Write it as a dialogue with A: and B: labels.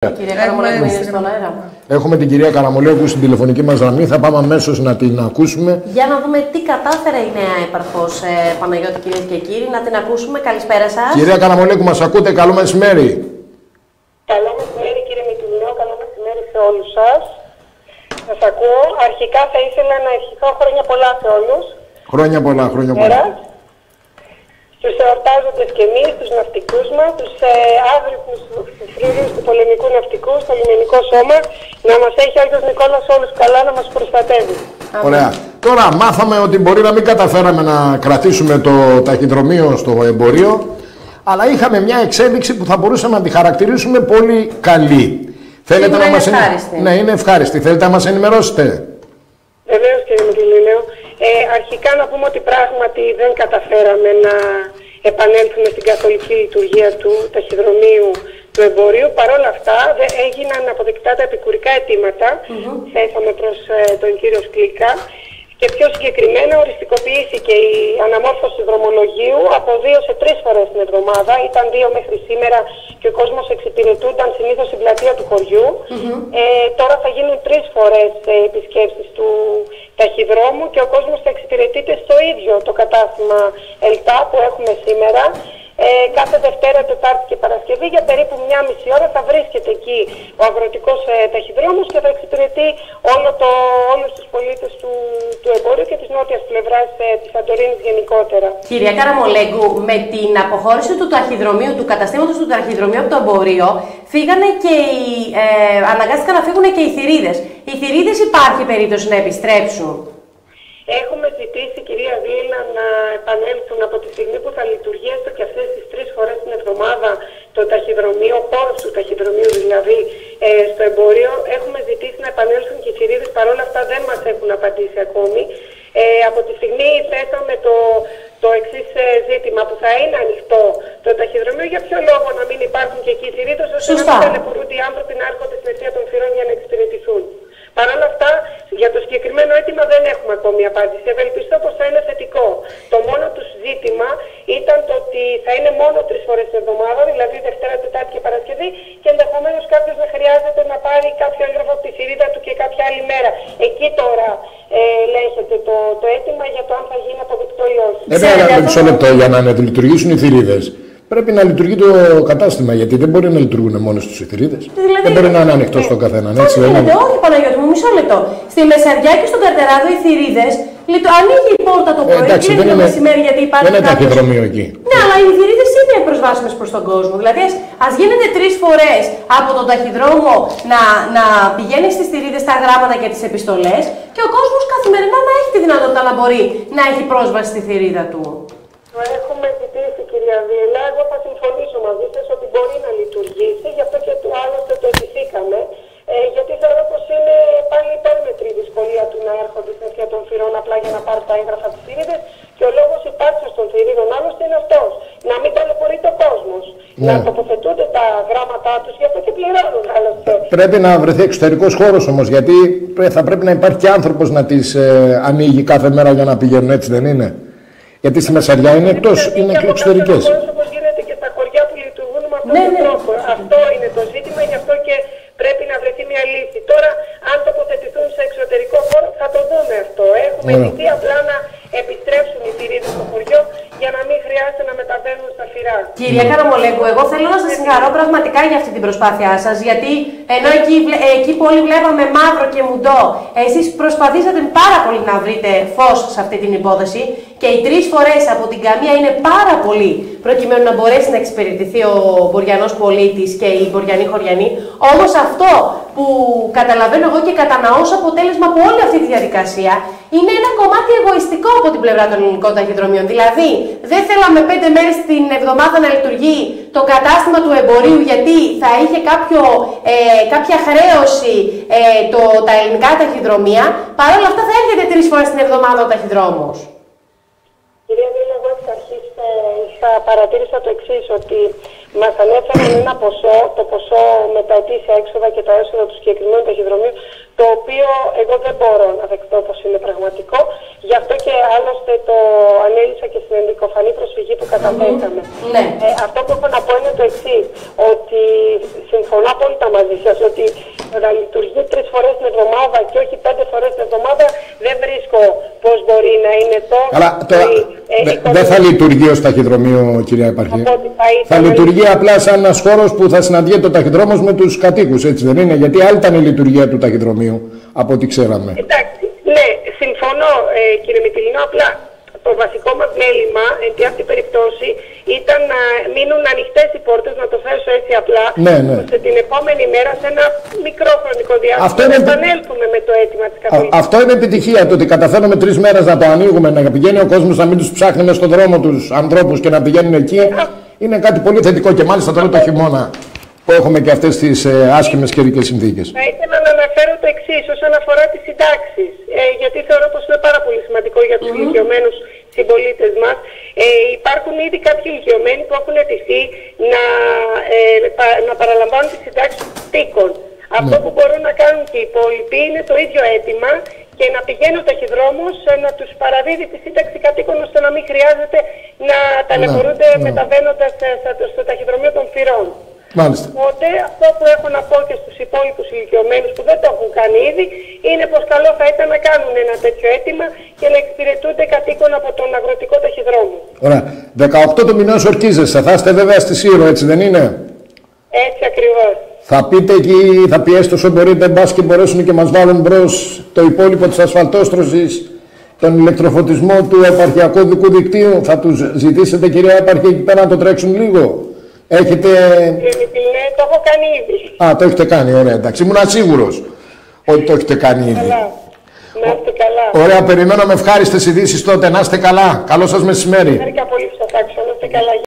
A: Κυρία Καραμολέγκου, είναι στον αέρα.
B: Έχουμε την κυρία Καραμολέγκου στην τηλεφωνική μας γραμμή. Θα πάμε αμέσως να την ακούσουμε.
A: Για να δούμε τι κατάφερε η νέα έπαρχος Παναγιώτη, κυρίες και κύριοι. Να την ακούσουμε. Καλησπέρα σας.
B: Κυρία Καραμολέγκου, μας ακούτε? Καλό μεσημέρι.
C: Καλό μεσημέρι, κύριε Μητυλινέο. Καλό μεσημέρι σε όλους σας. Σας ακούω. Αρχικά θα ήθελα να ευχηθώ χρόνια πολλά σε όλους.
B: Χρόνια πολλά, χρόνια πολλά.
C: Στους εορτάζοντες και εμείς, τους ναυτικούς μας, τους άδρυπους φρουρούς του πολεμικού ναυτικού, στο λιμενικό σώμα, να μας έχει ο Άγιος Νικόλαος όλους καλά, να μας προστατεύει.
B: Ωραία. Τώρα μάθαμε ότι μπορεί να μην καταφέραμε να κρατήσουμε το ταχυδρομείο στο εμπορίο, αλλά είχαμε μια εξέλιξη που θα μπορούσαμε να τη χαρακτηρίσουμε πολύ καλή. Θέλετε να μας
A: Ναι,
B: είναι ευχάριστη. Θέλετε να μας ενημερώσετε?
C: Βεβαίως, κύριε Μητυλινέο. Αρχικά να πούμε ότι πράγματι δεν καταφέραμε να επανέλθουμε στην καθολική λειτουργία του ταχυδρομείου του εμπορίου. Παρ' όλα αυτά έγιναν αποδεκτά τα επικουρικά αιτήματα, θέσαμε προς τον κύριο Σκλίκα, και πιο συγκεκριμένα οριστικοποιήθηκε η αναμόρφωση δρομολογίου από 2 σε 3 φορές την εβδομάδα. Ήταν 2 μέχρι σήμερα και ο κόσμος εξυπηρετούνταν συνήθως στην πλατεία του χωριού. Τώρα θα γίνουν 3 φορές επισκέψεις του ταχυδρόμου και ο κόσμος θα εξυπηρετείται στο ίδιο το κατάστημα ΕΛΤΑ που έχουμε σήμερα. Κάθε Δευτέρα, Τετάρτη και Παρασκευή για περίπου 1,5 ώρα θα βρίσκεται εκεί ο αγροτικός ταχυδρόμος και θα εξυπηρετεί όλους τους πολίτες του εμπόριου και της νότιας πλευράς της Σαντορίνης γενικότερα.
A: Κυρία Καραμολέγκου, με την αποχώρηση του ταχυδρομείου, του καταστήματος του ταχυδρομείου από το εμπόριο, αναγκάστηκαν να φύγουν και οι θηρίδες. Οι θηρίδες υπάρχει περίπτωση να επιστρέψουν?
C: Έχουμε ζητήσει, κυρία Βίλα, να επανέλθουν από τη στιγμή που θα λειτουργεί έστω και αυτές τις 3 φορές την εβδομάδα το ταχυδρομείο, ο πόρος του ταχυδρομείου δηλαδή στο εμπόριο. Έχουμε ζητήσει να επανέλθουν και οι θηρίδες, παρόλα αυτά δεν μας έχουν απαντήσει ακόμη. Από τη στιγμή θέσαμε το εξής ζήτημα, που θα είναι ανοιχτό το ταχυδρομείο, για ποιο λόγο να μην υπάρχουν και εκεί οι θηρίδες, ώστε να μην ταλαιπωρούνται οι άνθρωποι να έρχονται στην αιστεία των θυρών για να εξυπηρετηθούν. Παρ' όλα αυτά, για το συγκεκριμένο αίτημα δεν έχουμε ακόμη απάντηση. Ευελπιστώ πως θα είναι θετικό. Το μόνο του ζήτημα ήταν το ότι θα είναι μόνο 3 φορές την εβδομάδα, δηλαδή Δευτέρα, Τετάρτη και Παρασκευή, και ενδεχομένως κάποιος να χρειάζεται να πάρει κάποιο έγγραφο από τη θηρίδα του και κάποια άλλη μέρα. Εκεί τώρα ελέγχεται το αίτημα για το αν θα γίνει αποδεκτό ή όχι.
B: Μισό λεπτό, για να λειτουργήσουν οι θηρίδες. Πρέπει να λειτουργεί το κατάστημα, γιατί δεν μπορεί να λειτουργούν μόνοι στους οι θηρίδες.
A: Δηλαδή,
B: δεν μπορεί να είναι ανοιχτό στον καθέναν.
A: Έτσι δεν είναι? Όχι, Παναγιώτη μου, μισό λεπτό. Στη Μεσαριά και στον Καρτεράδο οι θηρίδες ανοίγει η πόρτα το πρωί και το μεσημέρι, γιατί υπάρχει.
B: Δεν είναι ταχυδρομείο εκεί.
A: Ναι, αλλά οι θηρίδες είναι προσβάσιμες προς τον κόσμο. Δηλαδή, ας γίνεται 3 φορές από τον ταχυδρόμο να πηγαίνει στις θηρίδες τα γράμματα και τις επιστολές, και ο κόσμος καθημερινά να έχει τη δυνατότητα να μπορεί να έχει πρόσβαση στη θηρίδα του.
C: Το έχουμε ζητήσει, κυρία Βίελα. Εγώ θα συμφωνήσω μαζί σας ότι μπορεί να λειτουργήσει, γι' αυτό και άλλωστε το αιτηθήκαμε. Γιατί θεωρώ πως είναι πάλι υπέρμετρη η δυσκολία του να έρχονται στην αιστεία των θυρών απλά για να πάρουν τα έγγραφα της θηρίδας, και ο λόγος υπάρξεως των θηρίδων άλλωστε είναι αυτός. Να μην ταλαιπωρείται ο κόσμος. Να τοποθετούνται τα γράμματά τους, γι' αυτό και πληρώνουν άλλωστε.
B: Πρέπει να βρεθεί εξωτερικός χώρος όμως, γιατί θα πρέπει να υπάρχει και άνθρωπος να τις ανοίγει κάθε μέρα για να πηγαίνουν, έτσι δεν είναι? Γιατί στη Μεσαριά είναι εκτός, είναι και εξωτερικές.
C: Όπως γίνεται και στα χωριά που λειτουργούν με αυτόν τον τρόπο. Αυτό είναι το ζήτημα, γι' αυτό και πρέπει να βρεθεί μια λύση. Τώρα, αν τοποθετηθούν σε εξωτερικό χώρο, θα το δούμε αυτό. Έχουμε ζητήσει απλά να επιστρέψουν οι θηρίδες στο χωριό για να μην χρειάζεται να μεταβαίνουν στα φυρά.
A: Κυρία Καραμολέγκου, εγώ θέλω να σας συγχαρώ πραγματικά για αυτή την προσπάθειά σας, γιατί ενώ εκεί που όλοι βλέπαμε μαύρο και μουντό, εσείς προσπαθήσατε πάρα πολύ να βρείτε φως σε αυτή την υπόθεση, και οι 3 φορές από την καμία είναι πάρα πολύ, προκειμένου να μπορέσει να εξυπηρετηθεί ο μποριανός πολίτης και οι μποριανοί χωριανοί. Όμως αυτό που καταλαβαίνω εγώ και κατανοώ ως αποτέλεσμα από όλη αυτή τη διαδικασία είναι ένα κομμάτι εγωιστικό από την πλευρά των ελληνικών ταχυδρομείων. Δηλαδή, δεν θέλαμε 5 μέρες την εβδομάδα να λειτουργεί το κατάστημα του εμπορίου, γιατί θα είχε κάποια χρέωση τα ελληνικά ταχυδρομεία. Παρ' όλα αυτά θα έρχεται 3 φορές την εβδομάδα ο ταχυδρόμος.
C: Κυρία Βίλα, εγώ εξ αρχής παρατήρησα το εξής, ότι μας ανέφεραν ένα ποσό, το ποσό με τα ετήσια έξοδα και τα έσοδα του συγκεκριμένου ταχυδρομείου, το οποίο εγώ δεν μπορώ να δεχτώ πως είναι πραγματικό. Γι' αυτό και άλλωστε το ανέλησα και στην ενδικοφανή προσφυγή που καταθέσαμε.
A: Ναι.
C: Αυτό που έχω να πω είναι το εξής, ότι συμφωνώ απόλυτα μαζί σας, ότι να λειτουργεί 3 φορές την εβδομάδα και όχι 5 φορές την εβδομάδα, δεν βρίσκω πώς μπορεί να είναι τόσο.
B: Αλλά τώρα δεν θα λειτουργεί ως ταχυδρομείο, κυρία Επαρχή. Θα λειτουργεί απλά σαν ένας χώρος που θα συναντιέται το ταχυδρόμος με τους κατοίκους, έτσι δεν είναι? Γιατί άλλη ήταν η λειτουργία του ταχυδρομείου, από ό,τι ξέραμε.
C: Εντάξει, ναι, συμφωνώ κύριε Μητυλινό, απλά το βασικό μας μέλημα, εν αυτή περιπτώσει, ήταν να μείνουν ανοιχτές οι πόρτες, να το θέσω έτσι απλά, ώστε την επόμενη μέρα σε ένα μικρό χρονικό διάστημα να επανέλθουμε με το αίτημα της κατοχής.
B: Αυτό είναι επιτυχία, το ότι καταφέρουμε 3 μέρες να το ανοίγουμε, να πηγαίνει ο κόσμος, να μην τους ψάχνουμε στον δρόμο τους ανθρώπους και να πηγαίνουν εκεί, είναι κάτι πολύ θετικό και μάλιστα τώρα το χειμώνα που έχουμε και αυτές τις άσχημες καιρικές συνθήκες.
C: Θα ήθελα να αναφέρω το εξής όσον αφορά τις συντάξεις, γιατί θεωρώ πως είναι πάρα πολύ σημαντικό για τους ηλικιωμένους συμπολίτες μας. Υπάρχουν ήδη κάποιοι ηλικιωμένοι που έχουν αιτηθεί να παραλαμβάνουν τις συντάξεις των κατοίκων. Αυτό που μπορούν να κάνουν και οι υπόλοιποι είναι το ίδιο αίτημα και να πηγαίνει ο ταχυδρόμος να τους παραδίδει τη σύνταξη κατοίκων, ώστε να μην χρειάζεται να ταλαιπωρούνται μεταβαίνοντας στο ταχυδρομείο των Φυρών.
B: Μάλιστα.
C: Οπότε αυτό που έχω να πω και στους υπόλοιπους ηλικιωμένους που δεν το έχουν κάνει ήδη είναι πως καλό θα ήταν να κάνουν ένα τέτοιο αίτημα και να εξυπηρετούνται κατοίκων από τον αγροτικό ταχυδρόμο.
B: Ωραία. 18 του μηνός ορκίζεστε. Θα είστε βέβαια στη Σύρο, έτσι δεν είναι?
C: Έτσι ακριβώς.
B: Θα πείτε εκεί, θα πιέσετε όσο μπορείτε, μπας και μπορέσουν και μας βάλουν μπρος το υπόλοιπο της ασφαλτόστρωσης, τον ηλεκτροφωτισμό του επαρχιακού δικού δικτύου. Θα τους ζητήσετε, κυρία Επαρχή, εκεί πέρα να το τρέξουν λίγο? Έχετε...
C: Ναι, το έχω κάνει ήδη.
B: Α, το έχετε κάνει, ωραία, εντάξει. Ήμουν σίγουρος ότι το έχετε κάνει ήδη.
C: Καλά. Να είστε καλά.
B: Ωραία, περιμένω με ευχάριστες ειδήσεις τότε. Να είστε καλά. Καλό σας μεσημέρι.
C: Χάρηκα πολύ που σας άκουσα. Να είστε καλά.